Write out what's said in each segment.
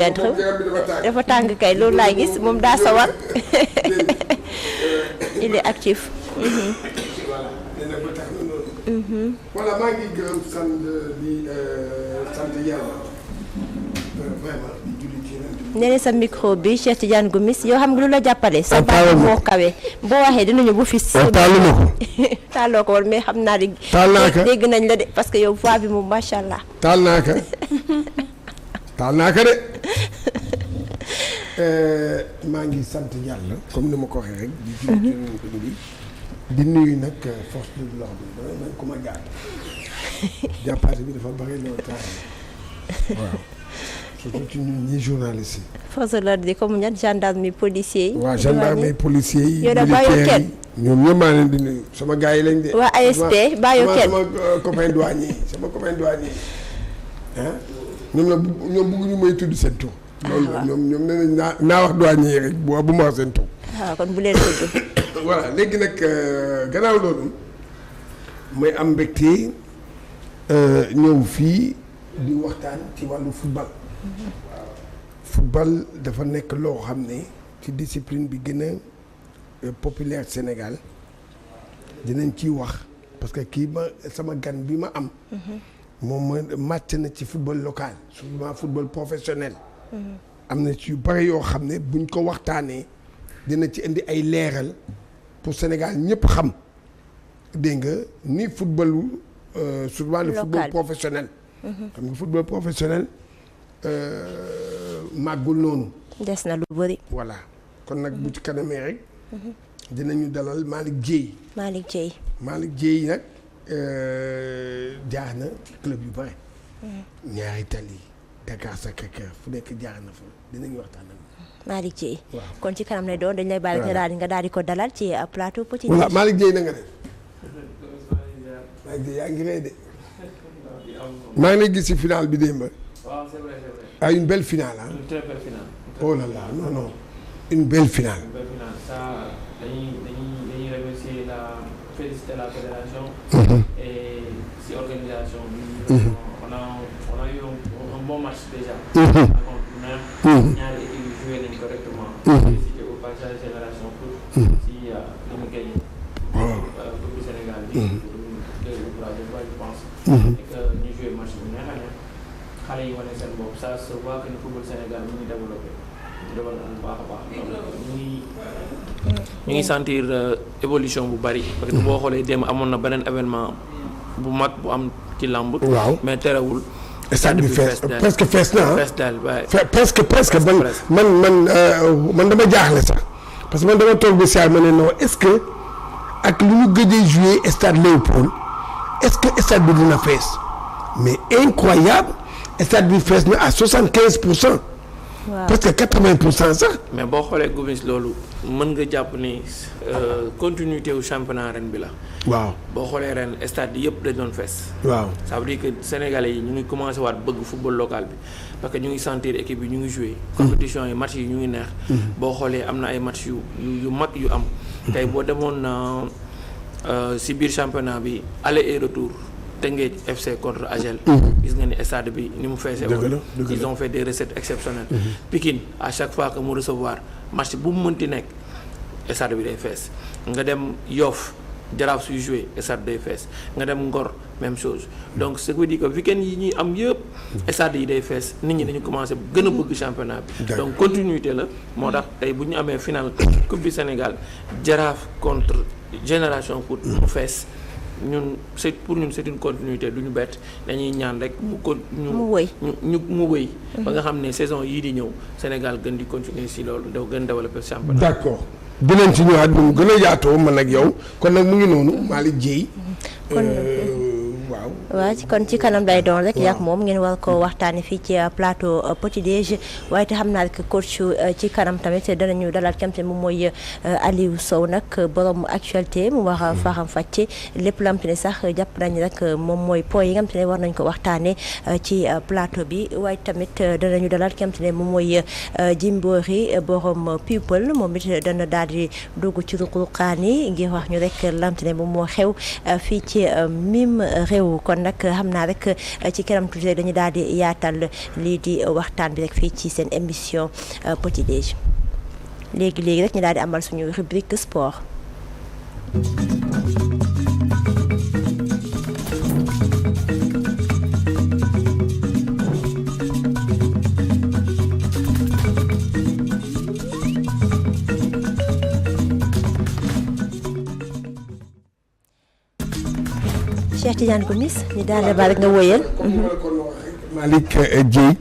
dafa tàng kay loolu laay gis moom daa sawar il est actif. voilà maa ngi gërëm sant yàlla vraiment di julli ci yeneen. nee na sa micro bi Cheikh Tidiane Gomis yoo xam nga lu la jàppale. sa baat moo kawe boo waxee dinañu bu fis. taalu ma ko. taaloo ko woon mais xam naa di. taal naa ka dégg nañ la de parce que yow voix bi moom macha allah. taal naa ka de maa ngi sant yàlla comme ni ma ko waxee rek. di julli ci yeneen bi di nuyu nag force de l'ordre bi damay nag ku ma gàtt jàppaate bi dafa bëri loolu taal waaw surtout ci ñun ñii journalistes yi. force de l'ordre di comme ñan gendarme policiers yi. waaw gendarme policiers yi. yow da bàyyi kenn ñoom ñëpp maa leen di nuyu sama gars yi lañ de. waa ASP bàyyi kenn sama copain douanier sama copain douanier ah ñoom la ñoom bëgguñu may tudd seen tur. loolu ñoom nee nañ naa wax douanier yi rek bu ma wax seen tur. waaw kon bu leen tudd. voilà léegi nag gannaaw loolu mooy am mbégte ñëw fii di waxtaan ci wàllu football. football dafa nekk loo xam ne ci discipline bi gën a populaire Sénégal dinañ ciy wax parce que kii ma sama gan bi ma am. moom ma màcc na ci football local surtout football professionnel. am na ci yu bari yoo xam ne buñ ko waxtaanee dina ci indi ay leeral. pour Sénégal ñëpp xam dégg nga ni footballu souvent le football professionnel. xam nga football professionnel màggul noonu. des na lu bëri. voilà kon nag bu ci kanamee rek. dinañu dalal Malick Dieye. Malick Dieye nag jaar na club yu bare. ñaari Tali Dakar Sacré-Cœur fu nekk jaar na fa dinañu waxtaan ak Malick Dieye kon ci kanam lay doon dañ lay bàyyi nga daal di ko dalal ci plateau Petit Déj. voilà Malick Dieye na nga def Malick Dieye yaa ngi rey de maa ngi lay gis ci finale bi démb. waaw c'est vrai. ah une belle finale ah. Une très belle finale. Oh là là non une belle finale. Une belle finale ça dañuy remercier féliciter la fédération. Et si organisation bi. on a eu un bon match déjà. Même ñaari équipe yi joué nañ correctement. Féliciter au passage Génération Foot. Si li mu gagné. Coupe du Sénégal bi. Deuxième troisième fois je pense. Et que ñu joué match bu neex a neex. xale yi wane seen bopp ça se voit que le football Sénégal mu ngi développé bu baax a baax ñu ngi sentir évolution bu bari parce que boo xoolee démb amoon na beneen événement bu mag bu am ci làmb. waaw mais terewul. stade bi fees presque fees na fees daal waaye. presque man dama jaaxle sax parce que man dama toog bi saa ma ne non est-ce que ak lu ñu gëjee jouer stade Léopold est-ce que stade bi dina fees mais incroyable. stade bi fees na à 75%. waaw presque 80% sax. mais boo xoolee Gomis loolu mën nga jàpp ni continuité wu championnat ren bi la. waaw boo xoolee ren stade yi yëpp dañ doon fees. waaw ça veut dire que sénégalais yi ñu ngi commencé waat bëgg football local bi parce que ñu ngi sentir équipe yi ñu ngi joué. compétition yi match yi ñu ngi neex. boo xoolee am na ay match yu mag yu am. tey boo demoon si biir championnat bi aller et retour. Teungueth FC contre Agel. gis nga ni stade bi ni mu feesee woon. ils ont fait des recettes exceptionnelles. Pikine à chaque fois que mu recevoir match bu mu mënti nekk stade bi day fees nga dem Yoff Jaraaf suy joué stade day fees nga dem Ngor même chose donc ce qui veut dire que week-end yi ñuy am yëpp stade yi day fees nit ñi dañu commencé gën a bëgg championnat bi. donc continuité la moo tax tey bu ñu amee final coupe du Sénégal Jaraaf contre Génération Foot mu fees. pour ñun c'est une continuité du ñu bett dañuy ñaan rek mu wëy ba nga xam ne saison yii di ñëw Sénégal gën di continuer si loolu daw gën développer championnat. d'accord dinañ ci ñëwaat bu mu gën a yaatoo man ak yow kon nag mu ngi noonu Malick Dieye. waaw kon ci kanam lay doon rek yàgg moom ngeen war ko waxtaanee fii ci plateau Petit Déj waaye te xam naa rek coach ci kanam tamit danañu dalal kam te moom mooy Aliou Sow nag borom actualité mu wax faxam fàcce lépp lam te ne sax jàpp nañ rek moom mooy point yi nga xam te ne war nañ ko waxtaanee ci plateau bi waaye tamit danañu dalal kam te ne moom mooy Jimbori borom people moom it dana daal di dugg ci ruqruqaan yi ngir wax ñu rek lam te ne moom moo xew fii ci mim réew kon nag xam naa rek ci kanam tuuti rek dañu daal di yaatal lii di waxtaan bi rek fii ci seen émission Petit Déj léegi rek ñu daal di amal suñu rubrique sport. Cheikh Tidiane Gomis ñu daal di baal rek nga wóyal. Malick Dieye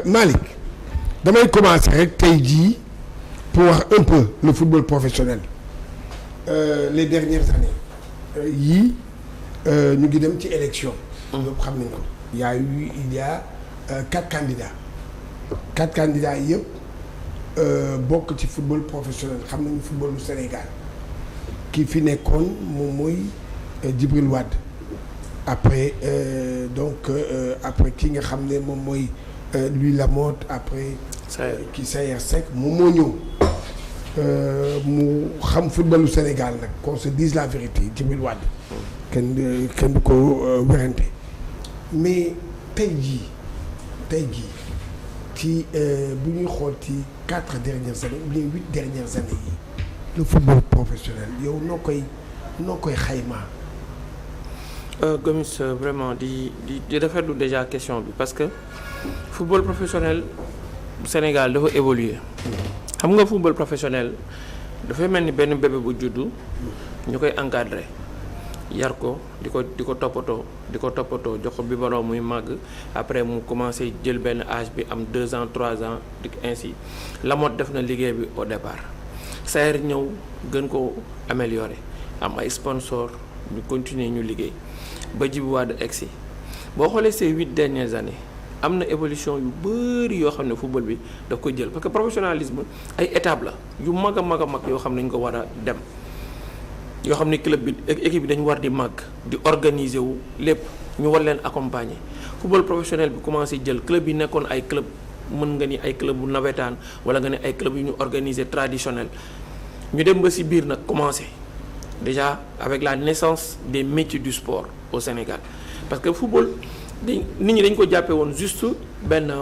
Malick damay commencer rek tey jii pour wax un peu le football professionnel les dernières années yii ñu ngi dem ci élection. yëpp xam nañ ko. il y a 4 candidats yëpp bokk ci football professionnel xam nañu footballu Sénégal ki fi nekkoon moom mooy Djibril Wade. après après ki nga xam ne moom mooy Louis Lamotte après. ki Sayer Seck moom moo ñëw mu xam footballu Sénégal nag qu'on se dise la vérité Djibril Wade. kenn du ko werante mais tey jii ci bu ñuy xool ci 4 dernières années ou bien 8 dernières années yi le football professionnel yow noo koy xaymaa. Gomis vraiment di rafetlu déjà question bi parce que football professionnel Sénégal dafa évoluer xam nga football professionnel dafay mel ni benn bébé bu juddu ñu koy encadrer yar ko di ko toppatoo jox ko biberon muy màgg après mu commencé jël benn âge bi am 2 ans 3 ans di ainsi Lamotte def na liggéey bi au départ Sayer ñëw gën ko améliorer am ay sponsor ñu continuer ñu liggéey ba Djibi Wade egsi boo xoolee ces 8 dernières années am na évolution yu bëri yoo xam ne football bi daf ko jël parce que professionnalisme ay étapes la yu mag a mag yoo xam ne ñu ko war a dem yoo xam ne club bi équipe bi dañu war di màgg di organiser wu lépp ñu war leen accompagner football professionnel bi commencé jël club yi nekkoon ay club mën nga ni ay club bu nawetaan wala nga ne ay club yu ñu organiser traditionnel ñu dem ba ci biir nag commencé déjà avec la naissance des métiers du sport au Sénégal parce que football nit ñi dañ ko jàppee woon juste benn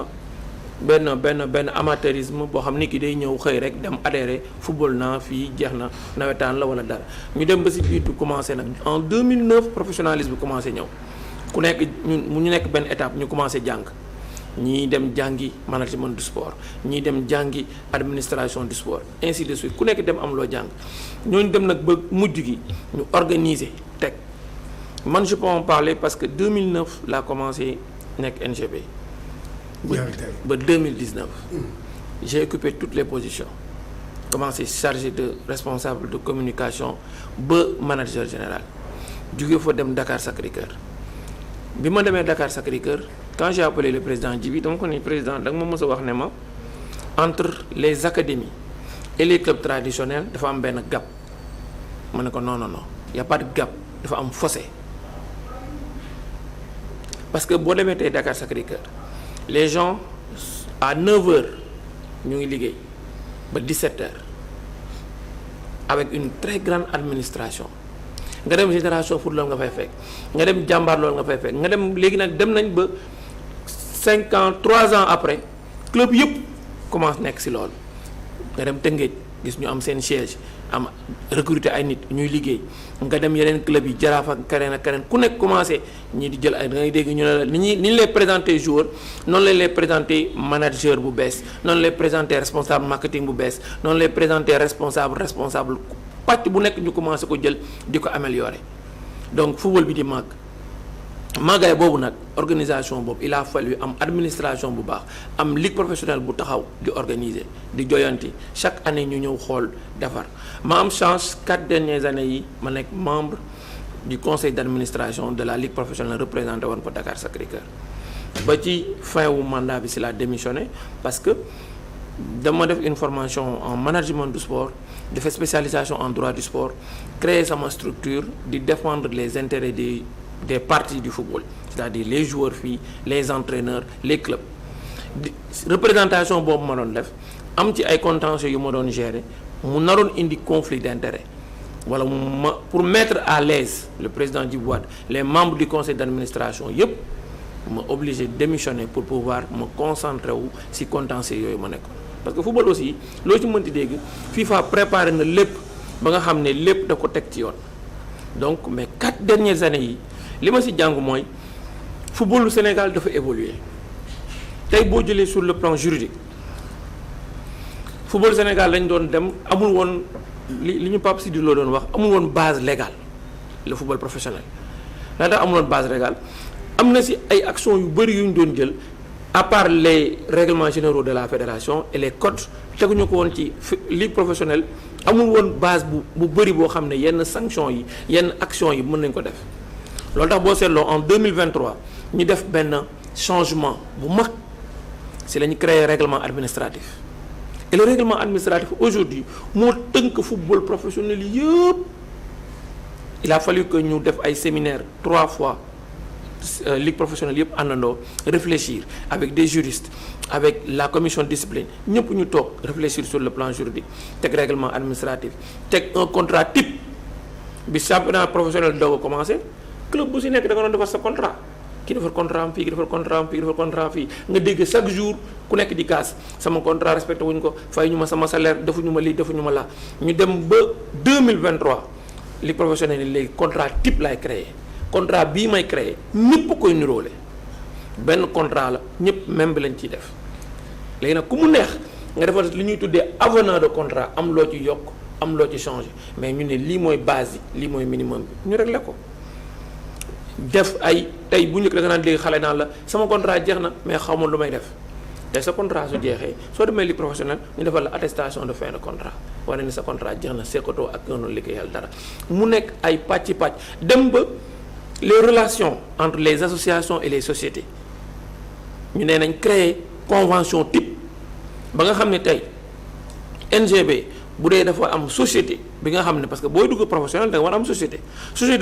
amateurisme boo xam ni ki day ñëw xëy rek dem adhérer football naa fii jeex na nawetaan la wala dara ñu dem ba ci biir du commencé nag en 2009 professionnalisme bi commencé ñëw ku nekk ñu nekk benn étape ñu commencé jàng ñii dem jàngi management du sport ñii dem jàngi administration du sport ainsi de suite ku nekk dem am loo jàng ñooñu dem nag ba mujj gi ñu organiser teg man je peux en parler parce que 2009 laa commencé nekk NGB ba 2019 j'ai occupé toutes les positions commencé chargé de responsable de communication ba manager général jóge fa dem Dakar Sacré-Cœur bi ma demee Dakar Sacré-Cœur quand j'ai appelé le président Djibi dama ko ni président da nga ma mës a wax ne ma entre les académies et les clubs traditionnels dafa am benn gap ma ne ko non y a pas de gap dafa am fossé parce que boo demee tey Dakar Sacré-Cœur les gens à 9h ñu ngi liggéey ba 17h avec une très grande administration nga dem génération foot loolu nga fay fekk nga dem jàmbaar loolu nga fay fekk nga dem léegi nag dem nañ ba 5 ans 3 ans après club yëpp commence nekk ci loolu nga dem Tëngéej gis ñu am seen siège am recruter ay nit ñuy liggéey nga dem yeneen club yi Jaraaf ak keneen ak keneen ku nekk commencé ñii di jël ay da ngay dégg ñu ne la ni ñu lay présenter joueur noonu lañ lay présenter manager bu bees noonu lay présenter responsable marketing bu bees noonu lay présenter responsable pàcc bu nekk ñu commencé ko jël di ko améliorer donc football bi di màggaay boobu nag organisation boobu il a fallu am administration bu baax am ligue professionnelle bu taxaw di organiser di joyanti chaque année ñu ñëw xool defar ma am chance 4 dernières années yi ma nekk membre du conseil d'administration de la ligue professionnelle représenté woon ko Dakar Sacré-Cœur ba ci fin wu mandat bi si la démissionné parce que dama def une formation en management du sport def spécialisation en droit du sport créer sama structure di défendre les intérêts des parties du football c'est-à-dire les joueurs fii les entraîneurs les clubs représentation boobu ma doon def am ci ay contentieux yu ma doon gérer mu naroon indi conflit d'intérêt wala pour mettre à l'aise le président Djiby Wade, les membres du conseil d'administration yëpp ma obligé démissionner pour pouvoir me concentrer wu ci contentieux yooyu ma nekkoon. parce que football aussi loo ci mënti dégg FIFA préparé na lépp ba nga xam ne lépp da ko teg ci yoon donc mais 4 dernières années yi li ma ci jàng mooy footballu Sénégal dafa évoluer tey boo jëlee sur le plan juridique football Sénégal lañ doon dem amul woon li ñu Pape Sidi Lo doon wax amul woon base légale le football professionnel la tax amul woon base légale am na ci ay actions yu bëri yu ñu doon jël à part les règlements généraux de la fédération et les codes teguñu ko woon ci ligue professionnelle amul woon base bu bëri boo xam ne yenn sanctions yi yenn actions yi mën nañ ko def loolu tax boo seetloo en 2023 ñu def benn changement bu mag ci la ñu créé règlement administratif et le règlement administratif aujourd'hui moo tënk football professionnel yëpp il a fallu que ñu def ay séminaires 3 fois ligue professionnelle yëpp àndandoo réfléchir avec des juristes avec la commission de discipline ñëpp ñu toog réfléchir sur le plan juridique teg règlement administratif teg un contrat type bi championnat professionnel doog a commencé club bu si nekk da nga doon defar sa contrat ki defar contrat am fii ki defar contrat am fii ki defar contrat am fii nga dégg chaque jour ku nekk di kaas sama contrat respecté wuñ ko fay ñu ma sama salaire defuñu ma lii defuñu ma laa ñu dem ba 2023 ligue professionnelle yi léegi contrat type lay créé contrat bii may créé ñëpp koy niroole benn contrat la ñëpp même bi lañ ciy def léegi nag ku mu neex nga defar li ñuy tuddee avenant de contrat am loo ci yokk am loo ci changé mais ñu ne lii mooy base yi lii mooy minimum bi ñu réglé ko def ay tey bu njëkk da nga naan léegi xale naan la sama contrat jeex na mais xaw ma lu may def te sa contrat su jeexee soo demee ligue professionnelle ñu defal la attestation de fin de contrat wane ni sa contrat jeex na sekkatoo ak yoonu liggéeyal dara mu nekk ay pàcc dem ba les relations entre les associations et les sociétés ñu ne nañ créer convention type ba nga xam ne tey NGB bu dee dafa am société bi nga xam ne parce que booy dugg professionnel da nga war a am société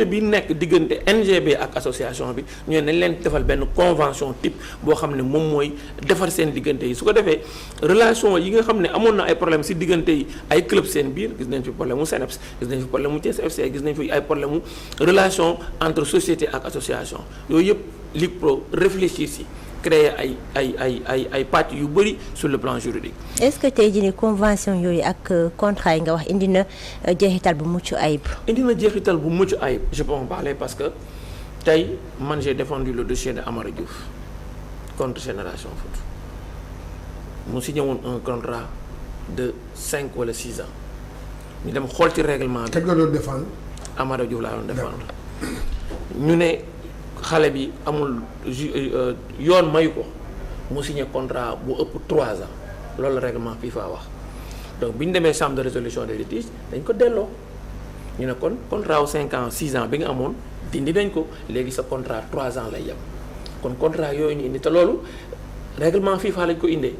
bi nekk diggante NGB ak association bi ñu ne nañ leen defal benn convention type boo xam ne moom mooy defar seen diggante yi su ko defee relation yi nga xam ne amoon na ay problème ci diggante yi ay club seen biir gis nañ fi problème mu CNEPS gis nañ fi problème mu Thiès FC gis nañ fi ay problème mu relation entre société ak association yooyu yëpp Ligue Pro réfléchir ci créer ay pàcc yu bëri sur le plan juridique. est-ce que tey jii nii convention yooyu ak contrat yi nga wax indi na jeexital bu mucc ayib. indi na jeexital bu mucc ayib je peux en parler parce que tey man j'ai défendu le dossier de Amara Diouf contre Génération Foot mu signé woon un contrat de 5 wala 6 ans ñu dem xool ci règlement bi. teg la doon défendre. Amara Diouf laa doon défendre ñu ne. xale bi amul yoon mayu ko mu signé contrat bu ëpp 3 ans loolu la règlement FIFA wax donc bi ñu demee chambre de résolution des litiges dañ ko delloo ñu ne kon contrat wu 5 ans 6 ans bi nga amoon dindi nañ ko léegi sa contrat 3 ans lay yem kon contrat yooyu ñu indi te loolu règlement FIFA lañ ko indee.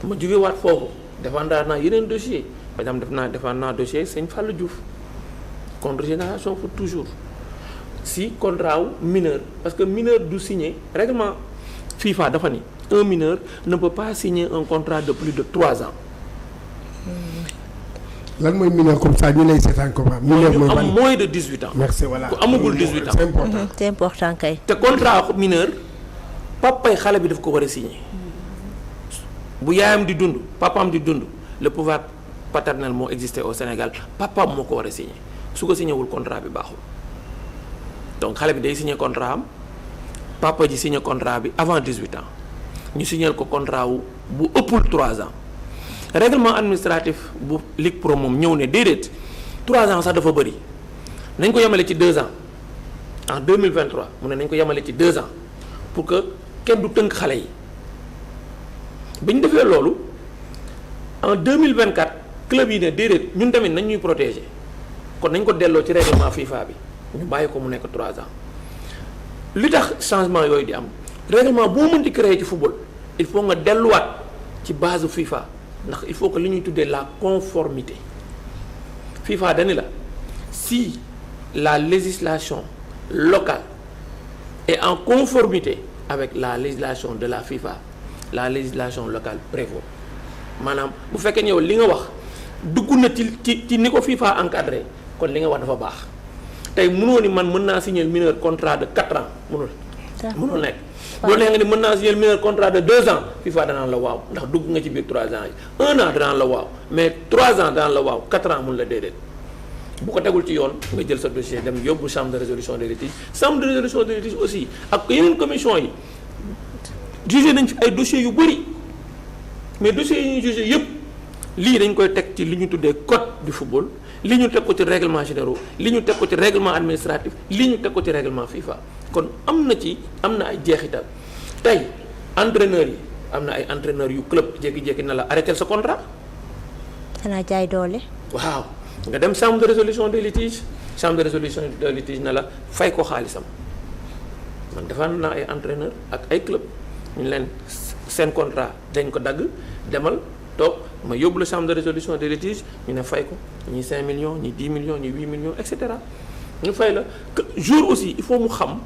ma jóge waat foofu défendre naa yeneen dossier par exemple défendre naa dossier Sëñ Fallou Diouf contre Génération Foot toujours. si contrat wu mineur parce que mineur du signer règlement FIFA dafa ni un mineur ne peut pas signer un contrat de plus de 3 ans. lan mooy mineur comme ça ñu lay seetaan ko mineur mooy am moins de 18 ans. merci voilà ku amagul 18 ans c'est important. c'est important kay. te contrat mineur papay xale bi daf ko war a signer bu yaayam di dund papaam di dund le pouvoir paternel moo existé au Sénégal papaam moo ko war a signer su ko signé wul contrat bi baaxul. donc xale bi day signé contrat am papa ji signé contrat bi avant 18 ans ñu signé ko contrat wu bu ëppul 3 ans règlement administratif bu Ligue Pro moom ñëw ne déedéet 3 ans sax dafa bëri nañ ko yemale ci 2 ans en 2023 mu ne nañ ko yemale ci 2 ans pour que kenn du tënk xale yi bi ñu defee loolu en 2024 club yi ne déedéet ñun tamit nañ ñuy protéger kon nañ ko delloo ci règlement FIFA bi. ñu bàyyi ko mu nekk 3 ans li tax changement yooyu di am règlement boo mën di créer ci football il faut nga delluwaat ci base FIFA ndax il faut que li ñuy tuddee la conformité FIFA dani la si la législation locale est en conformité avec la législation de la FIFA la législation locale prévaut maanaam bu fekkee yow li nga wax dugg na ci ni ko FIFA encadré kon li nga wax dafa baax tey mënoo ni man mën naa signer mineur contrat de 4 ans mënul nekk. loolu nee nga ni mën naa signer mineur contrat de 2 ans FIFA danaan la waaw ndax dugg nga ci biir 3 ans yi 1 an danaan la waaw mais 3 ans danaan la waaw 4 ans mun la déedéet bu ko tegul ci yoon nga jël sa dossier dem yóbbu chambre de résolution des litiges chambre de résolution des litiges aussi ak yeneen commission yi jugé nañ fi ay dossiers yu bëri mais dossiers yi ñuy jugé yëpp lii dañ koy teg ci li ñu tuddee code du football li ñu teg ko ci règlement généraux li ñu teg ko ci règlement administratif li ñu teg ko ci règlement FIFA kon am na ay jeexital tey entraîneurs yi am na ay entraîneurs yu club jékki-jékki na la arrêter sa contrat. xanaa jaay doole. waaw nga dem chambre de résolution des litiges chambre de résolution des litiges na la fay ko xaalisam man defaan naa ay entraîneurs ak ay club ñu leen seen contrat dañ ko dagg demal toog ma yóbbu la chambre de résolution des litiges ñu ne fay ko ñi 5 millions ñi 10 millions ñi 8 millions et cetera ñu fay la jour aussi il faut mu xam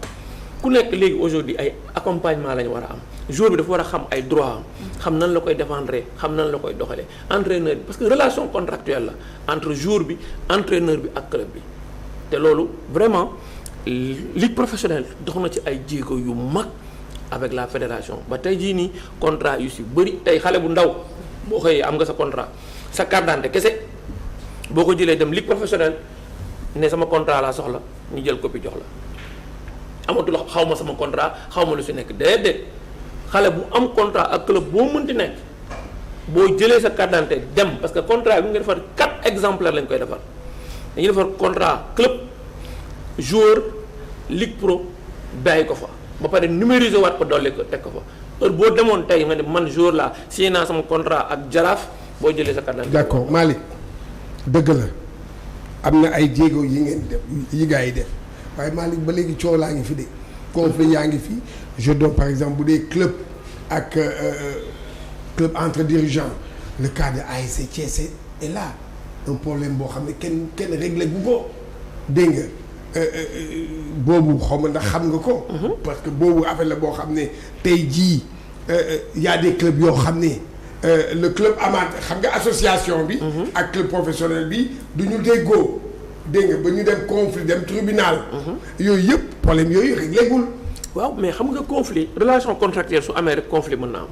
ku nekk léegi aujourd'hui ay accompagnement la ñu war a am jour bi dafa war a xam ay droit am xam nan la koy défendre xam nan la koy doxalee entraîneur bi parce que relation contractuelle la entre jour bi entraîneur bi ak club bi te loolu vraiment ligue professionnelle dox na ci ay jéego yu mag avec la fédération ba tey jii nii contrat yu si bëri tey xale bu ndaw boo xëyee am nga sa contrat sa carte d'identité kese boo ko jëlee dem ligue professionnelle ne sama contrat laa soxla ñu jël copie jox la amatul xaw ma sama contrat xaw ma lu si nekk déedéet xale bu am contrat ak club boo mënti nekk boo jëlee sa carte d'identité dem parce que contrat bi nga defar 4 exemplaires lañ koy defar dañuy defar contrat club joueur ligue pro bàyyi ko fa ba pare numériser waat ko dolli ko teg ko fa heure boo demoon tey nga ne man joueur laa signé naa sama contrat ak jaraaf boo jëlee sa carte d'identité. d'accord Malick dëgg la am na ay jéego yi ngeen def yi gars yi def waaye Malick ba léegi coow laa ngi fi de conflit yaa ngi fi je donne par exemple bu dee club ak club entre dirigeants le cas de ASC Thiès est là un problème boo xam ne kenn réglé bu ko dégg nga boobu xaw ma ndax xam nga ko. parce que boobu affaire la boo xam ne tey jii y a des clubs yoo xam ne le club amateur xam nga association bi. ak club professionnel bi du ñu déggoo dégg nga ba ñu dem conflit dem tribunal. yooyu yëpp problème yooyu réglé gul. waaw mais xam nga conflit relation contractuelle su amee rek conflit mën na am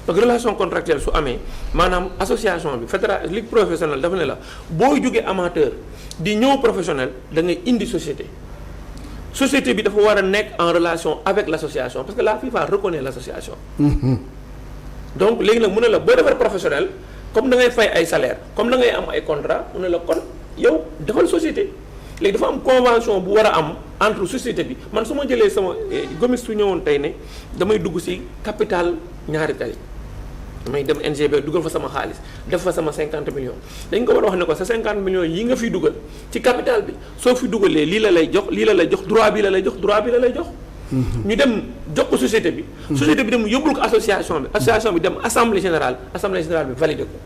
parce que relation contractuelle su amee maanaam association bi fédération ligue professionnelle dafa ne la booy jógee amateur di ñëw professionnel da ngay indi société bi dafa war a nekk en relation avec l' association parce que la FIFA reconnaît l' association. donc léegi nag mu ne la boo defar professionnel comme da ngay fay ay salaire comme da ngay am ay contrat mu ne la kon yow defal société. léegi dafa am convention bu war a am entre société bi man su ma jëlee sama Gomis su ñëwoon tey ne damay dugg ci capital ñaari tali damay dem NGB dugal fa sama xaalis def fa sama 50 millions dañ ko war a wax ne ko sa 50 millions yi nga fiy dugal ci capital bi soo fi dugalee lii la lay jox lii la lay jox droit bi la lay jox droit bi la lay jox. ñu dem jox ko société bi. société bi dem yóbbul ko association bi dem assemblée générale bi validé ko.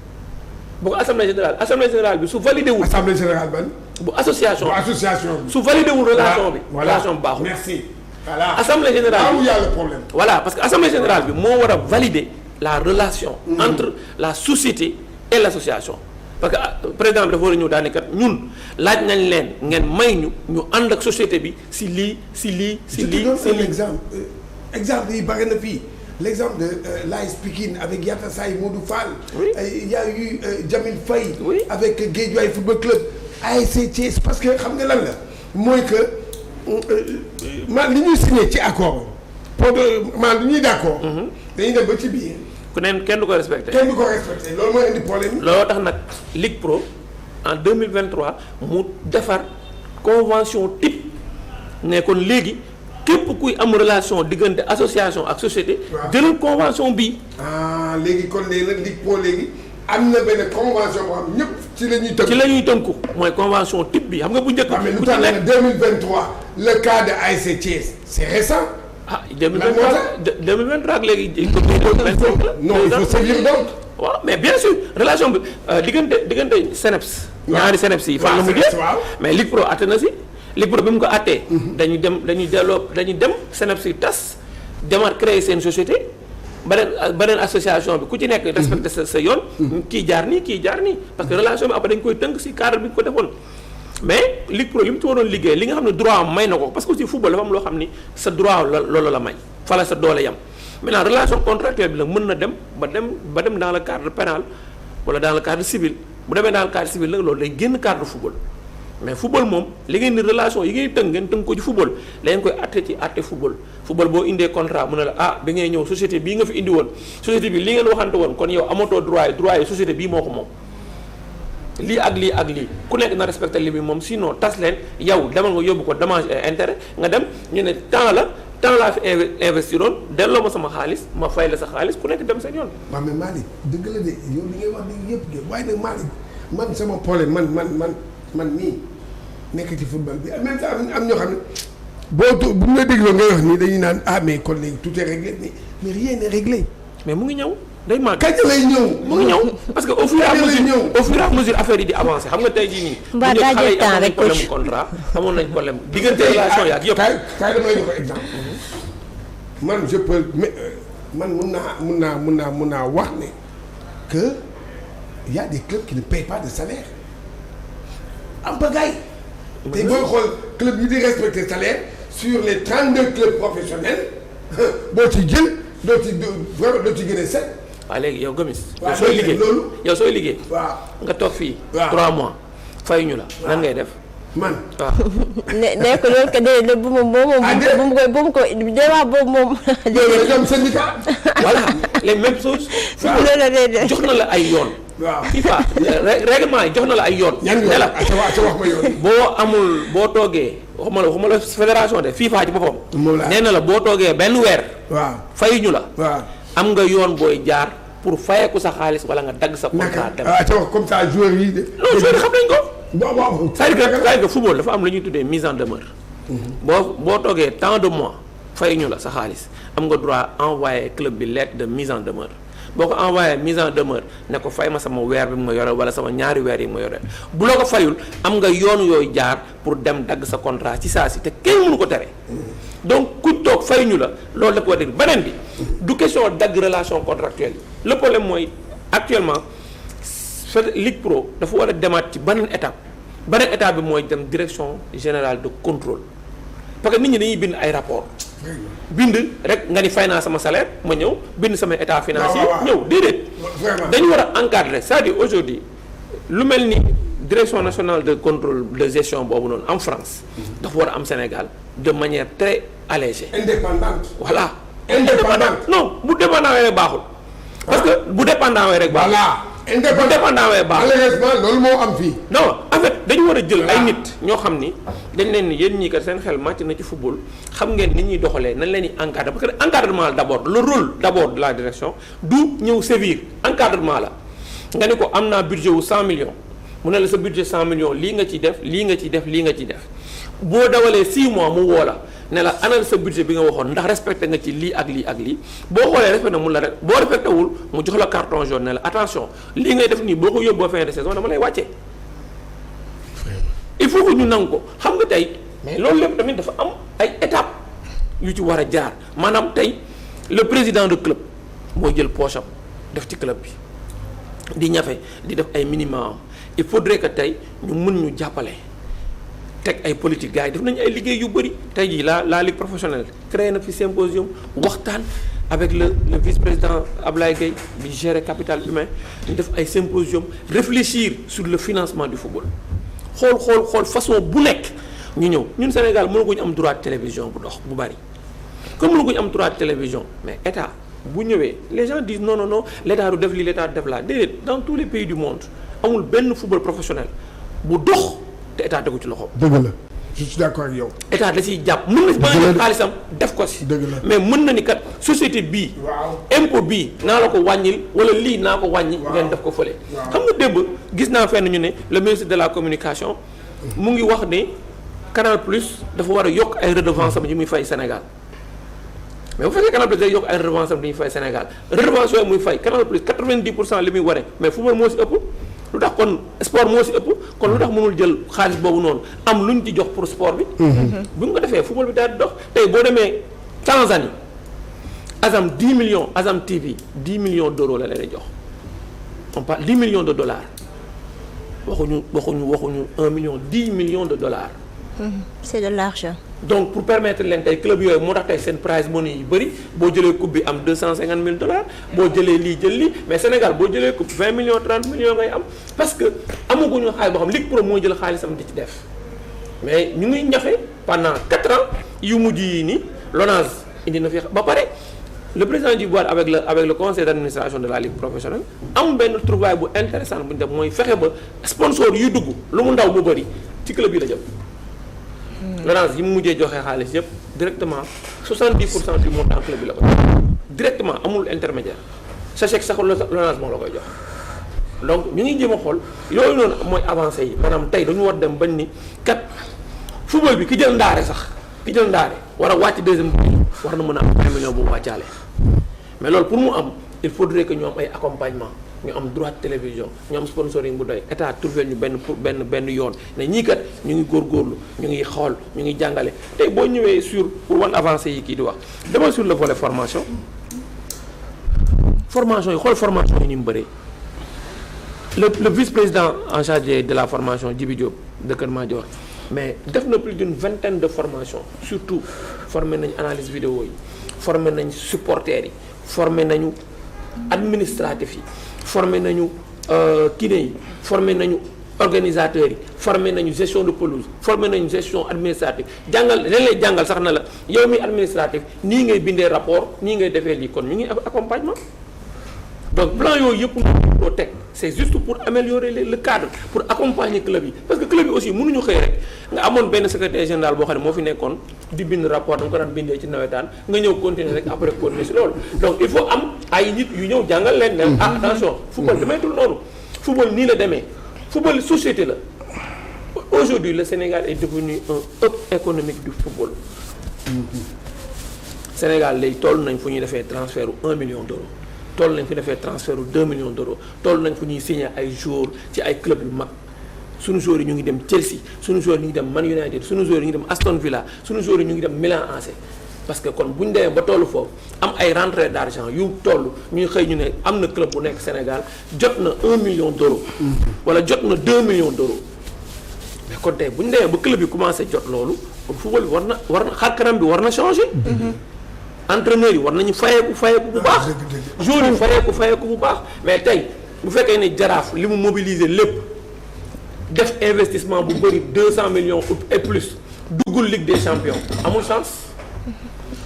bu ko assemblée générale bi su validé wul. assemblée générale ban. bu association bi su validé wul relation bi. relation bi baaxul. merci voilà assemblée générale bi y a le problème. voilà parce que assemblée générale bi moo war a valider la relation. entre la société et l' association. parce que président bi dafa war a ñëw daal ne kat ñun laaj nañ leen ngeen may ñu ànd ak société bi si lii. je te donne un exemple yi bari na fii. L'exemple de l'AS Pikine avec Yatta Say Modou Fall. Oui. Il y a eu Jamil Faye. Oui. Avec Guédiawaye Football Club. ASC Thiès parce que xam nga lan la mooy que li ñuy signé ci accord pour li ñuy d'accord. dañuy dem ba ci biir. ku neen kenn du ko respecté. loolu mooy indi problème yi. looloo tax nag Ligue Pro en 2023 mu defar convention type ne kon léegi. képp kuy am relation diggante association ak société. jëlal convention bi. léegi kon léegi nag Ligue Pro léegi am na benn convention boo xam ñëpp ci la ñuy tënku. mooy convention type bi xam nga bu njëkk. bu ci nekk 2023 le cas de ASC Thiès c'est récent. 2023 ak léegi. non il faut sévir donc. waaw mais bien sûr relation bi diggante CNEPS. ñaari CNEPS yi fan la mujjee. mais Ligue Pro àtte na si. Ligue Pro bi mu ko àttee. dañuy dem CNEPS si tas demaat créer seen société beneen association bi ku ci nekk respecté sa yoon. kii jaar nii parce que relation bi après dañ koy tënk si cadre bi ko defoon. mais Ligue Pro li mu ci waroon liggéey li nga xam ne droit am may na ko parce que aussi football dafa am loo xam ni sa droit loolu la may fa la sa doole yam maintenant relation contractuelle bi nag mën na dem ba dem dans le cadre pénal wala dans le cadre civil bu demee dans le cadre civil nag loolu day génn cadre football mais football moom li ngeen ni relation yi ngeen tënk ko ci football da ngeen koy atte ci atte football boo indee contrat mu ne la bi ngay ñëw société bii nga fi indi woon société bi li ngeen waxante woon kon yow amatoo droit yi société bii moo ko moom lii ak lii ku nekk na respecté li bi moom sinon tas leen yow demal nga yóbbu ko dommage et intérêt nga dem ñu ne temps laa fi investiroon delloo ma sama xaalis ma fay la sa xaalis ku nekk dem seen yoon. waaw mais Malick dëgg la de yow li ngay wax ni yëpp de waaye nag Malick man sama problème man nii nekk ci football bi même ça am ñoo xam ne bu ñu la dégloo ngay wax nii dañuy naan mais kon léegi tout est réglé mais rien n'est réglé. mais mu ngi ñëw. day màgg kañ lay ñëw. mu ngi ñëw parce que au fur et à mesure affaire yi di avancer xam nga tey jii nii. mbaa daa jël temps rek problème contrat amoon nañ problème diggante relation yaak yëpp. kaay damay jox exemple. man je peux man mun naa wax ne que y a des clubs qui ne payent pas de salaire. am pagaille. tey booy xool club yi di respecter salaire sur les 32 clubs professionnels boo ci jël doo ci gën a set. waaw léegi yow Gomis. waaw sooy liggéey. waaw nga toog fii. waaw 3 mois fayuñu la. lan ngay def. man waaw. ne ko loolu que de bu mu ko débat boobu moom. déedéet ñoom syndicat. voilà les mêmes choses. jox na la ay yoon. waaw FIFA règlement yi jox na la ay yoon. yan yoon la wax ma yoon. boo toogee waxuma la fédération de FIFA ci boppam. moom nee na la boo toogee benn weer. waaw fayuñu la. waaw am nga yoon booy jaar pour fayeeku sa xaalis wala nga dagg sa contrat. dem wax comme ça joueurs yi de. non joueurs yi xam nañ ko. waaw c'est-à-dire que football dafa am lu ñuy tuddee mise en demeure. boo toogee tant de mois fayuñu la sa xaalis am nga droit envoyer club bi lettre de mise en demeure. boo ko envoyé mise en demeure ne ko fay ma sama weer bi mu ma yore wala sama ñaari weer yi ma yore bu loo ko fayul am nga yoon yooyu jaar pour dem dagg sa contrat ci saa si te kenn mënu ko tere. donc kuñ toog fayuñu la loolu la ko war a beneen bi du question dagg relation contractuelle yi le problème mooy actuellement Ligue Pro dafa war a demaat ci beneen étape bi mooy dem direction générale de contrôle parce que nit ñi dañuy bind ay rapport bind rek nga ni fay naa sama salaire ma ñëw bind sama état financier ñëw déedéet dañu war a encadrer c'est-à-dire aujourd'hui lu mel ni direction nationale de contrôle de gestion boobu noonu en France dafa war a am Sénégal de manière très allégée. indépendante. voilà indépendante. non bu dépendant wee rek baaxul parce que bu dépendant wee rek baaxul. voilà indépendant wee baaxul. malheureusement loolu moo am fii. non en fait dañu war a jël ay nit ñoo xam ni dañ leen ni yéen ñii kat seen xel màcc na ci football xam ngeen ni ñuy doxalee nañ leen di encadrer parce que encadrement d'abord le rôle d'abord de la direction du ñëw sévir encadrement la nga ni ko am naa budget wu 100 millions mu ne la sa budget 100 millions lii nga ciy def lii nga ciy def lii nga ciy def boo dawalee 6 mois mu woo la ne la anal sa budget bi nga waxoon ndax respecté nga ci lii ak lii ak lii boo xoolee respecté mun la rek boo respecté wul mu jox la carton jaune ne la attention lii ngay def nii boo ko yóbboo fin de saison dama lay wàccee. il faut que ñu nangu ko xam nga tey mais loolu lépp tamit dafa am ay étapes yu ci war a jaar maanaam tey le président de club mooy jël poche am def ci club bi di ñafe di def ay minimum il faudrait que tey ñu mën ñu jàppale teg ay politique gars yi def nañu ay liggéey yu bëri tey jii la ligue professionnelle créé na fi symposium waxtaan avec le vice-président Ablaye Gueye bi gérer capital humain ñu def ay symposium réfléchir sur le financement du football xool façon bu nekk ñu ñëw ñun Sénégal mënaguñu am droit de télévision bu dox bu bari comme mënaguñu am droit de télévision mais état bu ñëwee les gens disent non l'état du def lii l'état du def laa déedéet dans tous les pays du monde amul benn football professionnel bu dox te état tegu ci loxo. dëgg la je suis d'accord ak yow. état da ciy jàpp mën na si ba xaalisam def ko si. dëgg la mais mën na ni kat société bii. waaw impôt bii naa la ko wàññil wala lii naa ko wàññi. ngeen def ko fële. xam nga démb gis naa fenn ñu ne le ministre de la communication mu ngi wax ne Canal Plus dafa war a yokk ay redevance am yi muy fay Sénégal mais bu fekkee Canal Plus day yokk ay redevance am yi muy fay Sénégal redevance yooyu muy fay Canal Plus 90% li muy waree mais football moo si ëpp. lu tax kon sport moo si ëpp kon lu tax mënul jël xaalis boobu noonu am lu ñu ci jox pour sport bi. bu ñu ko defee football bi daal di dox tey boo demee Tanzanie Azam 10 millions Azam TV 10 millions d'euros la leen jox on parle 10 millions de dollars waxuñu 1 million 10 millions de dollars. C'est de l'argent. donc pour permettre leen tey club yooyu moo tax tey seen prize money yu bëri boo jëlee coupe bi am 250 000 dollars boo jëlee lii jël lii mais Sénégal boo jëlee coupe 20 millions 30 millions ngay am parce que amaguñu xaalis boo xam Ligue Pro moo jël xaalisam di ci def mais ñu ngi ñafe pendant 4 ans yu mujj yi nii LONASE indi na fi ba pare le président du board avec le conseil d'administration de la ligue professionnelle am benn trouvaille bu intéressant bu ñu def mooy fexe ba sponsor yu dugg lu mu ndaw bu bëri ci club yi la jëm. LONASE yi mu mujjee joxe xaalis yëpp directement 70% du montant club bi la ko jox directement amul intermédiaire sa chèque sax LONASE moo la koy jox donc ñu ngi jéem a xool yooyu noonu mooy avancé yi maanaam tey dañu war dem bañ ni kat football bi ki jël ndaare war a wàcc deuxième division war na mën a am 1 million bu mu wàccaale mais loolu pour mu am il faudrait que ñu am ay accompagnement ñu am droit de télévision ñu am sponsoring bu doy état trouvé ñu benn yoon ne ñii kat ñu ngi góorgóorlu ñu ngi xool ñu ngi jàngale tey boo ñëwee sur pour wan avancé yi kii di wax demal sur le volet formation yi xool formation yi ni mu bëree le vice-président en charge de la formation Djibi Diop de Kër Madior mais def na plus d'une vingtaine de formations surtout formé nañu analyse vidéo yi formé nañu supporters yi formé nañu administratif yi formé nañu kiné yi formé nañu organisateurs yi formé nañu gestion de pelouse formé nañu gestion administrative jàngal leen lay jàngal sax na la yow mi administratif nii ngay bindee rapport nii ngay defee lii kon ñu ngi accompagnement donc plan yooyu yëpp ñu ko teg c'est juste pour améliorer le cadre pour accompagner club yi parce que club yi aussi mënuñu xëy rek nga amoon benn secrétaire général boo xam ne moo fi nekkoon di bind rapport danga ko daan bindee ci nawetaan nga ñëw continuer rek après continuer si loolu donc il faut am ay nit yu ñëw jàngal leen ne attention football demeetul noonu football nii la demee football société la aujourd'hui le Sénégal est devenu un hub économique du football Sénégal léegi toll nañ fu ñuy defee transfert 1 million d'euros toll nañ fi defee transfert 2 millions d'euros toll nañ fu ñuy signer ay joueurs ci ay club yu mag suñu joueurs yi ñu ngi dem Chelsea suñu joueurs yi ñu ngi dem Man United suñu joueurs yi ñu ngi dem Aston Villa suñu joueurs yi ñu ngi dem Milan AC parce que kon bu ñu demee ba tollu foofu am ay rentrée d'argent yu toll ñuy xëy ñu ne am na club bu nekk Sénégal jot na 1 million d'euros wala jot na 2 millions d'euros mais kon tey bu ñu demee ba club yi commencé jot loolu kon football bi war na xar kanam bi war na changer. entraîneurs yi war nañu fayeeku bu baax joueurs yi fayeeku bu baax mais tey bu fekkee ne Jaraaf li mu mobiliser lépp def investissement bu bëri 200 millions et plus duggul Ligue des champions amul chance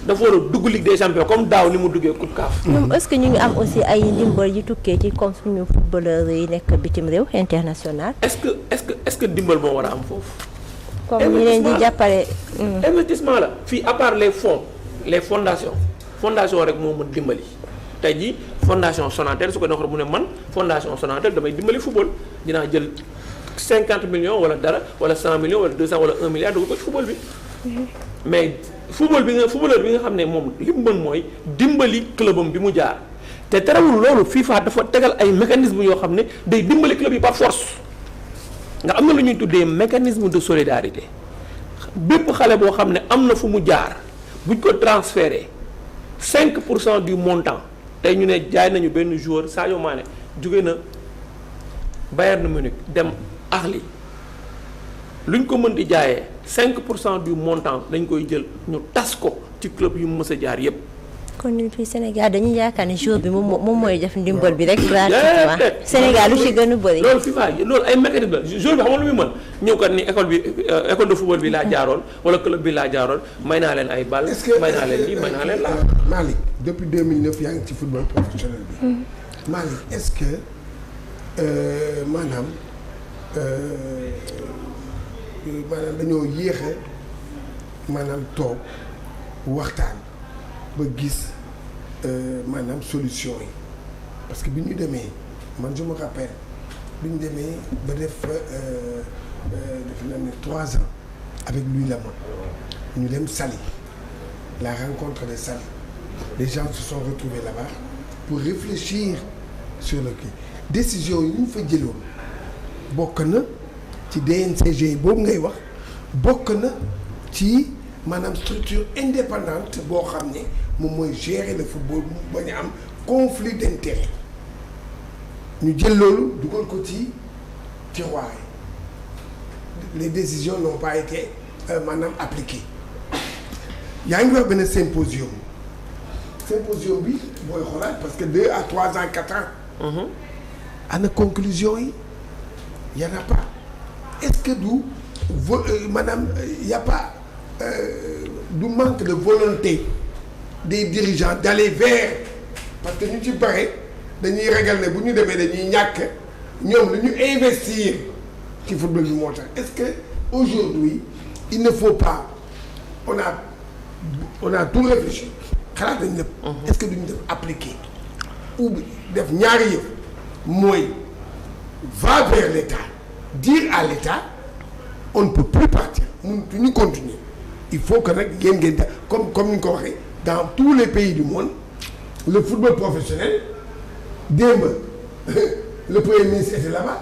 dafa war a dugg Ligue des champions comme daaw ni mu duggee Coupe CAF. ñoom est-ce que ñu ngi am aussi ay ndimbal yu tukkee ci comme suñu footballeurs yi nekk bitim réew international. est-ce que ndimbal moo war a am foofu. comme ñu leen di jàppale. investissement la fii à part les fonds. les fondation rek moo mën dimbali tey jii fondation Sonatel su ko doon mu ne man fondation Sonatel damay dimbali football dinaa jël 50 millions wala dara wala 100 millions wala 200 wala 1 milliard dugg ko ci football bi mais footballeur bi nga xam ne moom li mu mën mooy dimbali clubam bi mu jaar te terewul loolu FIFA dafa tegal ay mécanismes yoo xam ne day dimbali club yi par force nga am na lu ñuy tuddee mécanisme de solidarité bépp xale boo xam ne am na fu mu jaar. bu ñu ko transféré 5% du montant tey ñu ne jaay nañu benn joueur Sadio Mané jóge na Bayern Munich dem Ahli lu ñu ko mën di jaayee 5% du montant dañ koy jël ñu tas ko ci club yu mu mës a jaar yépp kon ñun fii Sénégal dañuy yaakaar ne jour bi moom mooy def ndimbal bi rek gratuitement Sénégal lu ci gën a bëri. loolu FIFA loolu ay mécanisme la jour bi xam nga lu muy mën ñëw kat ni école de football bi laa jaaroon wala club bi laa jaaroon may naa leen ay ball. may naa leen lii may naa leen laa. Malick depuis 2009 yaa ngi ci football professionnel bi. Malick est-ce que maanaam dañoo yéexe maanaam toog waxtaan. ba gis maanaam solution yi parce que bi ñu demee man je me rappelle bi ñu demee ba def naa ne 3 ans avec Louis Lamont ñu dem Saly la rencontre de Saly les gens se sont retrouvés là-bas pour réfléchir sur le kii décision yi ñu fa jëloon bokk na ci DNCG boobu ngay wax bokk na ci maanaam structure indépendante boo xam ne moom mooy gérer le football mu bañ a am conflit d'intérêt ñu jël loolu dugal ko ci tiroir yi les décisions n'ont pas été maanaam appliquées yaa ngi wax benn symposium bi booy xoolaat parce que 2 à 3 ans 4 ans. ana conclusion yi y en a pas est-ce que du maanaam y a pas du manque de volonté des dirigeants d'aller vers parce que ñu ci bare dañuy ragal ne bu ñu demee dañuy ñàkk ñoom lu ñu investir ci football bi moo tax est-ce que aujourd'hui il ne faut pas on a tout réfléchi xalaat nañ lépp. est-ce que duñu def appliquer ou def ñaari yëf mooy va vers l'État dire à l'État on ne peut plus partir mënuñu continuer il faut que nag ngeen comme ni nga ko waxee dans tous les pays du monde le football professionnel démb le premier ministre était là-bas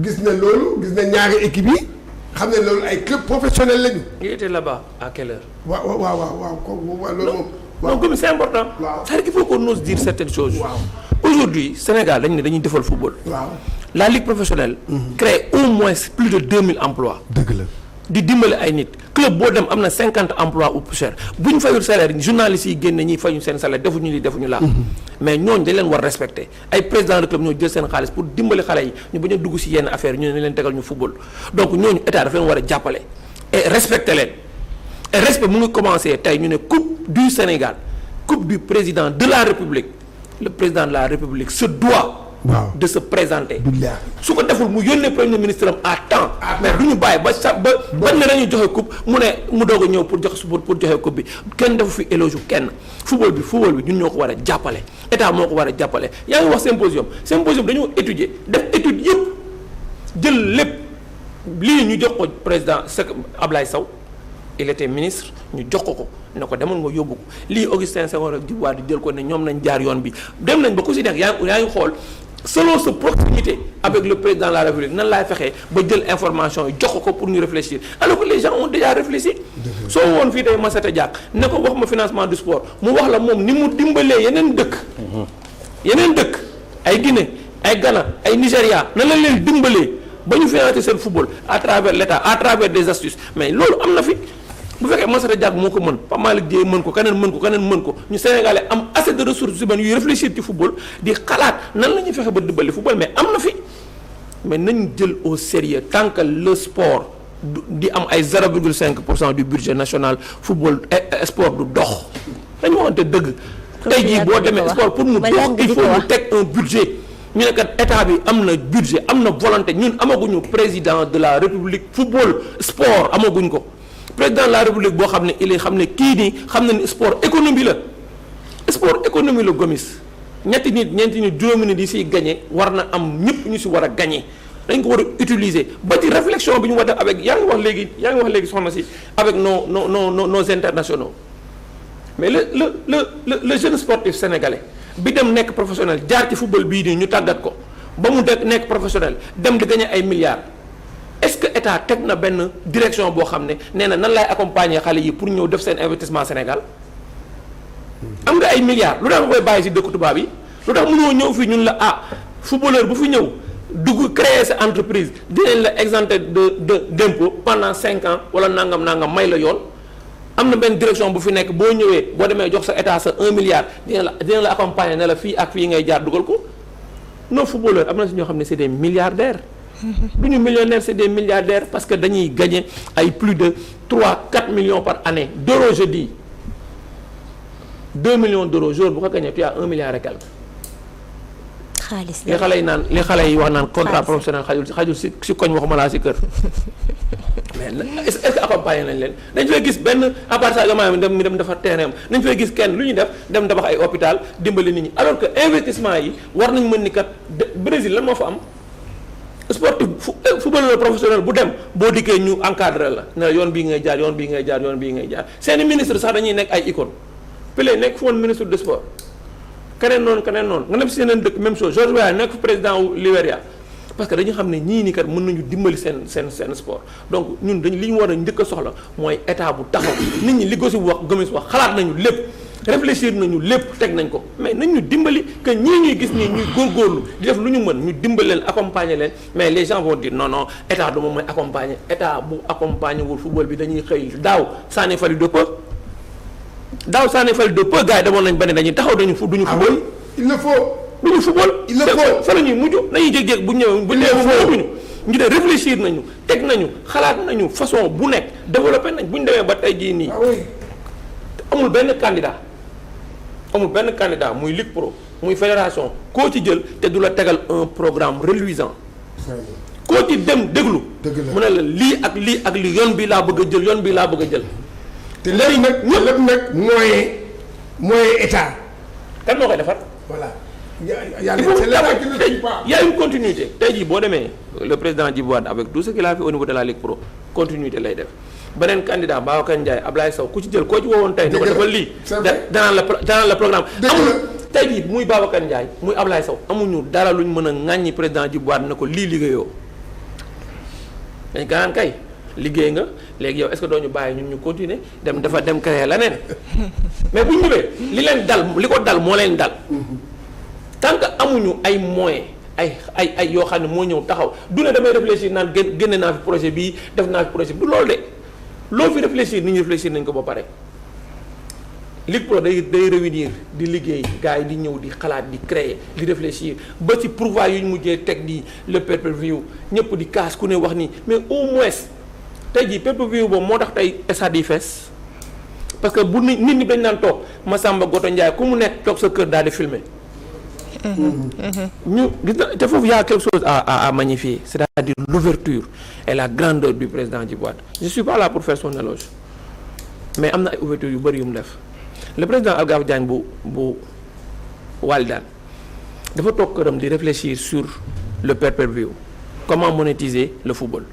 gis na loolu gis na ñaari équipe yi xam ne loolu ay club professionnel lañu. il était là-bas à quelle heure. waaw loolu moom. non comme c'est important. waaw c'est-à-dire qu'il faut qu'on ose dire certaines choses. waaw aujourd'hui Sénégal dañu ne dañuy defal football. waaw la ligue professionnelle. crée au moins plus de 2000 emplois. dëgg la. di dimbali ay nit club boo dem am na 50 emplois ou plus cher bu ñu fayul salaire journalistes yi génne ñi fayuñ seen salaire defuñu lii defuñu laa. mais ñooñu dañ leen war respecter ay président de club ñoo jël seen xaalis pour dimbali xale yi ñu bañ a dugg ci yenn affaire ñu ne leen tegal ñu football donc ñooñu état dafa leen war a jàppale et respecter leen et respect mu ngi commencer tey ñu ne coupe du Sénégal coupe du président de la République le président de la République se doit. waaw de se présenter. billahi su ko deful mu yónnee premier ministre am à temps. mais du ñu bàyyi ba bañ ne dañuy joxe coupe mu ne mu doog a ñëw pour joxe coupe bi kenn defu fi éloge kenn football bi ñun ñoo ko war a jàppale état moo ko war a jàppale yaa ngi wax symposium dañoo étudier def étude yëpp jël lépp lii ñu jox ko président Ablaye Sow il était ministre ñu jox ko ne ko demal nga yóbbu ko lii Augustin Senghor ak Djibo Wade jël ko ne ñoom nañ jaar yoon bi dem nañ ba ku si nekk yaa ngi xool. selon sa proximité avec le président de la République nan laay fexee ba jël information yi jox ko pour ñu réfléchir alors que les gens ont déjà réfléchi. soo woon fii tey Massata Diack ne ko wax ma financement du sport mu wax la moom ni mu dimbalee yeneen dëkk ay Guinée ay Ghana ay Nigéria nan la leen dimbalee ba ñu financer seen football à travers l'État à travers des astuces mais loolu am na fi. bu fekkee Massata Diack moo ko mën Pape Malick Dièye mën ko keneen mën ko ñu Sénégalais am assez de ressources humaines yuy réfléchir ci football di xalaat nan la ñuy fexe ba dimbali football mais am na fi mais nañ jël au sérieux tant que le sport di am ay 0,5% du budget national football sport du dox dañu waxante dëgg. tey jii boo demee sport pour mu dox il faut mu teg un budget ñu ne kat état bi am na budget am na volonté ñun amaguñu président de la république football sport amaguñ ko. président de la république boo xam ne il est xam ne kii nii xam na ni sport économie la Gomis ñeenti nit juróomi nit yi siy gagné war na am ñëpp ñu si war a gagné dañ ko war a utiliser ba ci réflexion bi ñu war a def avec yaa ngi wax léegi soxna si avec nos internationaux mais le jeune sportif sénégalais bi dem nekk professionnel jaar ci football bii nii ñu tàggat ko ba mu nekk professionnel dem di gagné ay milliards. est-ce que état teg na benn direction boo xam ne nee na nan lay accompagner xale yi pour ñëw def seen investissement Sénégal am nga ay milliards lu tax nga koy bàyyi ci dëkku tubaab yi lu tax mënoo ñëw fii ñun la footballeur bu fi ñëw dugg créer sa entreprise dinañ la exempté d'impôt pendant 5 ans wala nangam may la yoon am na benn direction bu fi nekk boo ñëwee boo demee jox sa état sa 1 milliard dina la accompagner ne la fii ak fii ngay jaar dugal ko non footballeur am na si ñoo xam ne c'est des milliardaires. du ñu millionnaires c'est des milliardaires parce que dañuy gagner ay plus de 3-4 millions par année d'euros je dis 2 millions d'euros jour bu ko gagner tu as 1 milliard et quelque. xaalis li xale yi wax naan contrat professionnel xajul si koñ waxuma laa si kër mais est-ce que accompagner nañ leen dañ fay gis benn appartement mi dem dafa terrain nañ fay gis kenn lu ñuy def dem tabax ay hôpital dimbali nit ñi alors que investissement yi war nañ mën ni kat Brésil lan moo fa am. sportif footballeur professionnel bu dem boo dikkee ñu encadré la ne yoon bii ngay jaar seeni ministre sax dañuy nekk ay icône Pelé nekk foon ministre de sport keneen noonu nga dem si yeneen dëkk même chose George Weah nekk président wu Libéria parce que dañu xam ne ñii ni kat mën nañu dimbali seen sport donc ñun li ñu war a njëkk a soxla mooy état bu taxaw nit ñi li Gomis wax xalaat nañu lépp réfléchir nañu lépp teg nañ ko mais nañ ñu dimbali que ñii ñuy gis nii ñuy góorgóorlu di def lu ñu mën ñu dimbali leen accompagner leen mais les gens vont dire non non état du moom mooy accompagner état bu accompagner wul football bi dañuy xëy daaw Sané Fally de peu gars yi demoon nañ ba ne dañuy taxaw duñu football. il le faut. duñu football. il le faut fa la ñuy mujj dañuy jékki-jékki bu ñëwee bu ñëwee ñu de réfléchir nañu teg nañu xalaat nañu façon bu nekk développé nañ bu ñu demee ba tey jii nii. amul benn candidat muy Ligue Pro muy fédération koo ci jël te du la tegal un programme reluisant. koo ci dem déglu. mu ne la lii ak lii ak lii yoon bi laa bëgg a jël yoon bi laa bëgg a jël. te léegi lépp nag moyen état. kan moo koy defar. voilà. y a une continuité tey jii boo demee le président Djibo Wade avec tout ce qu'il a fait au niveau de la Ligue Pro continuité lay def beneen candidat Babacar Ndiaye Ablaye Sow ku ci jël koo ci woowoon tey. dëgg la defal lii danaan la programme. amul tey jii muy Babacar Ndiaye muy Ablaye Sow amuñu dara luñ mën a ŋàññi président Djibo Wade na ko lii liggéeyoo dañ ko naan kay liggéey nga léegi yow est-ce que doo ñu bàyyi ñun ñu continuer dem dafa dem créer leneen mais bu ñu ñëwee li ko dal moo leen dal. tant que amuñu ay moyens ay yoo xam ne moo ñëw taxaw du ne damay réfléchir naan génne naa fi projet bii def naa fi projet bi du loolu de loo fi réfléchir nit ñi réfléchir nañ ko ba pare. Ligue Pro day réunir di liggéey gars yi di ñëw di xalaat di créer di réfléchir ba ci pourvoi yu ñu mujjee teg di le pay-per-view ñëpp di kaas ku ne wax nii mais au moins tey jii pay-per-view boobu moo tax tey stade yi fees parce que bu nit ñi dañ naan toog Massamba Goto Ndiaye ku mu nekk toog sa kër daal di filmer. ñu gis na te foofu y a quelque chose à magnifier c'est-à-dire l'ouverture et la grandeur du président Djibo Wade je suis pas là pour faire son éloge mais am na ay ouverture yu bëri yu mu def le président Algaf Diagne bu Walidane dafa toog këram di réfléchir sur le pay-per-view comment monétiser le football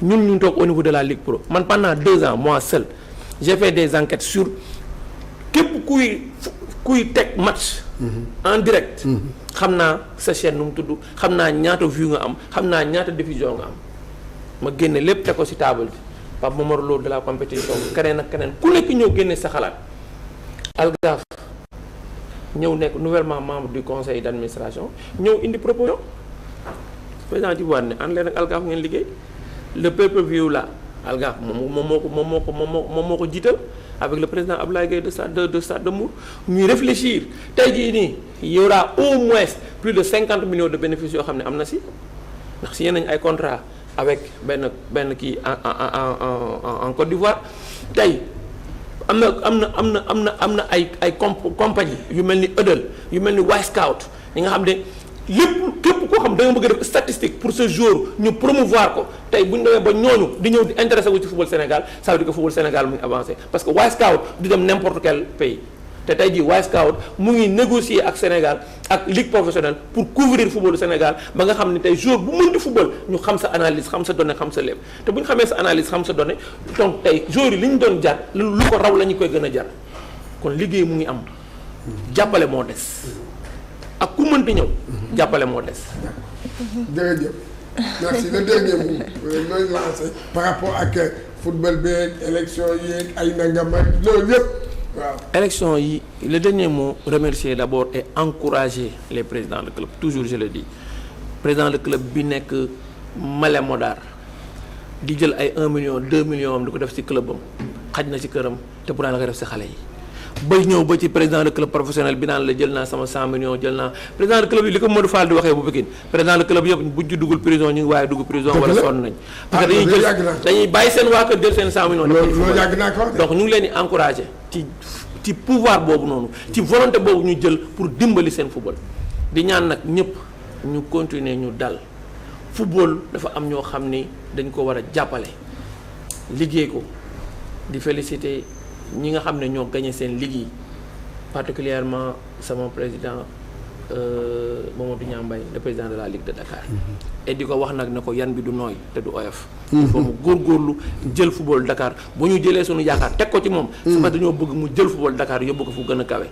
ñun ñu toog au niveau de la Ligue Pro man pendant 2 ans moi seul j'ai fait des enquêtes sur képp kuy teg match en direct xam naa sa chaîne nu mu tudd xam naa ñaata vue nga am xam naa ñaata diffusion nga am ma génne lépp teg ko ci table bi Pape Momar Lo de la compétition keneen ak keneen ku nekk ñëw génne sa xalaat Algaf ñëw nekk nouvellement membre du conseil d'administration ñëw indi proposition président Djibo Wade ne ànd leen ak Algaf ngeen liggéey le pay-per-view là Algaf moom moo ko jiital avec le président Abdoulaye Gueye de Stade de Mbour ñuy réfléchir tey jii nii y aura au moins plus de 50 millions de bénéfices yoo xam ne am na si ndax signé nañ ay contrat avec benn kii en Côte d'Ivoire tey am na ay compagnie yu mel ni Eudel yu mel ni Wisecout yi nga xam ne lépp képp koo xam da nga bëgg a def statistique pour ce jour ñu promouvoir ko tey bu ñu demee ba ñooñu di ñëw di intéressé wu ci football Sénégal ça veut dire que football Sénégal mu ngi avancé parce que Wisecout du dem n'importe quel pays te tey jii Wisecout mu ngi négocier ak Sénégal ak ligue professionnelle pour couvrir football Sénégal ba nga xam ne tey jour bu mën di football ñu xam sa analyse xam sa donnée xam sa lépp te bu ñu xamee sa analyse xam sa donnée donc tey jour yi li ñu doon jar lu ko raw la ñu koy gën a jar kon liggéey mu ngi am jàppale moo des ak ku mënti ñëw jàppale moo des. jërëjëf merci le dernier mot looy lancé par rapport ak football beeg élection yeeg ay nangam ak loolu yëpp waaw. élection yi le dernier mot remercier d'abord et encourager les présidents de club toujours je le dis président de club bi nekk Malem Hodar di jël ay 1 million 2 millions am di ko def ci clubam xaj na ci këram te pourtant la koy def ci xale yi. ba ñëw ba ci président de club professionnel bi naan la jël naa sama 100 millions jël naa président de club yi li ko Modou Fall di waxee bu Pikine président de club yëpp buñ ci duggul prison ñu ngi waaye dugg prison wala sonn nañ parce que dañuy bàyyi seen waa kër jël seen 100 millions loolu yàgg naa ko donc ñu ngi leen di encourager ci pouvoir boobu noonu ci volonté boobu ñu jël pour dimbali seen football di ñaan nag ñëpp ñu continuer ñu dal football dafa am ñoo xam ni dañ ko war a jàppale liggéey ko di féliciter ñi nga xam ne ñoo gagné seen liggéey particulièrement sama président Mamadou Niambay le président de la Ligue de Dakar et di ko wax nag ne ko yan bi du nooy te du oyof il faut mu góorgóorlu jël football Dakar bu ñu jëlee suñu yaakaar teg ko ci moom c'est parce que dañoo bëgg mu jël football Dakar yóbbu ko fu gën a kawe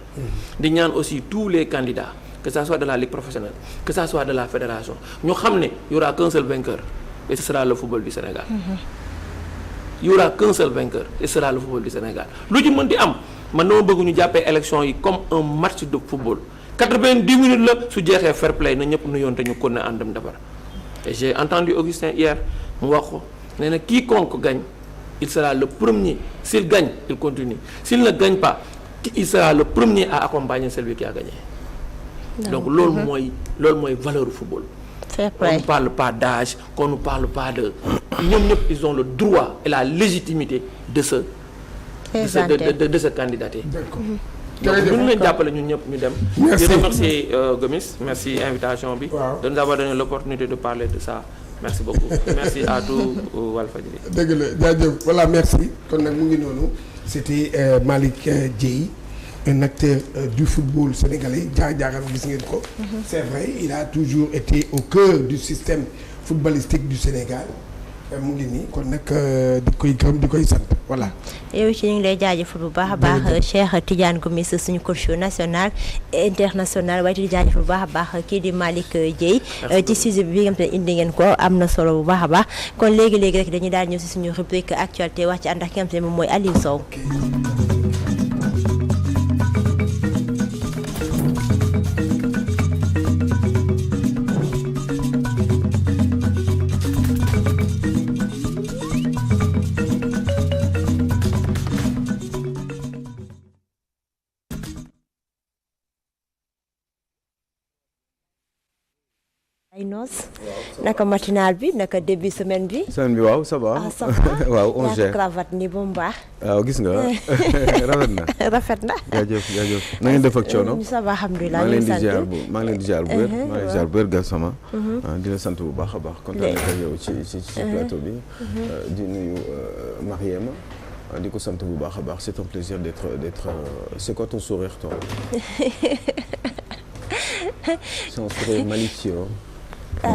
di ñaan aussi tous les candidats que ça soit de la Ligue professionnelle que ça soit de la fédération ñu xam ne y aura qu'un seul vainqueur et ce sera le football du Sénégal il y aura qu'un seul vainqueur et ce sera le football du Sénégal lu ci mën di am man dama bëgg ñu jàppee élection yi comme un match de football 90 minutes la su jeexee fair play na ñëpp nu yoon te ñu kon ne àndam defar et j'ai entendu Augustin hier mu wax ko nee na quiconque gagne il sera le premier s'il gagne il continue s'il ne gagne pas il sera le premier à accompagner celui qui a gagné donc loolu mooy valeur football. fair play. On ne parle pas d'âge, qu'on ne parle pas de... ñoom ñëpp ils ont le droit et la légitimité de se candidater. D'accord. donc bu ñu leen jàppale ñun ñëpp ñu dem. Merci. di remercier Gomis merci invitation bi. Waaw. de nous avoir donné l'opportunité de parler de ça merci beaucoup merci à tout Walfadjri. dëgg la jaajëf voilà merci kon nag mu ngi noonu c'était Malick Dieye un acteur du football sénégalais jaar-jaaram gis ngeen ko. C'est vrai il a toujours été au cœur du système footballistique du Sénégal mu ngi nii kon nag di koy gërëm di koy sant voilà. yow ci ñu ngi lay jaajëfal bu baax a baax Cheikh Tidiane Gomis suñu coach national et international waaye di jaajëfal bu baax a baax kii di Malick Dieye ci sujet bi nga xam ne indi ngeen ko am na solo bu baax a baax kon léegi rek dañuy daal ñëw si suñu rubrique actualité wax ci ànd ak ki nga xam ne moom mooy Aliou Sow. ay noos naka matinal bi naka début semaine bi. semaine bi waaw ça va. ah ça va waaw on gère cravate ni ba mu baax. waaw gis nga rafet na. rafet na. jaajëf na ngeen def ak coono. ça va alhamdulilah maa ngi leen di sant. ziar bu maa ngi leen di ziar bu wér. maa ngi leen di ziar bu wér Gassama. di la sant bu baax a baax. kontaan nañu yow ci plateau bi. di nuyu Mariema. di ko sant bu baax a baax c'est un plaisir d'être c'est quoi ton sourire toi. c'est un sourire malicieux. ah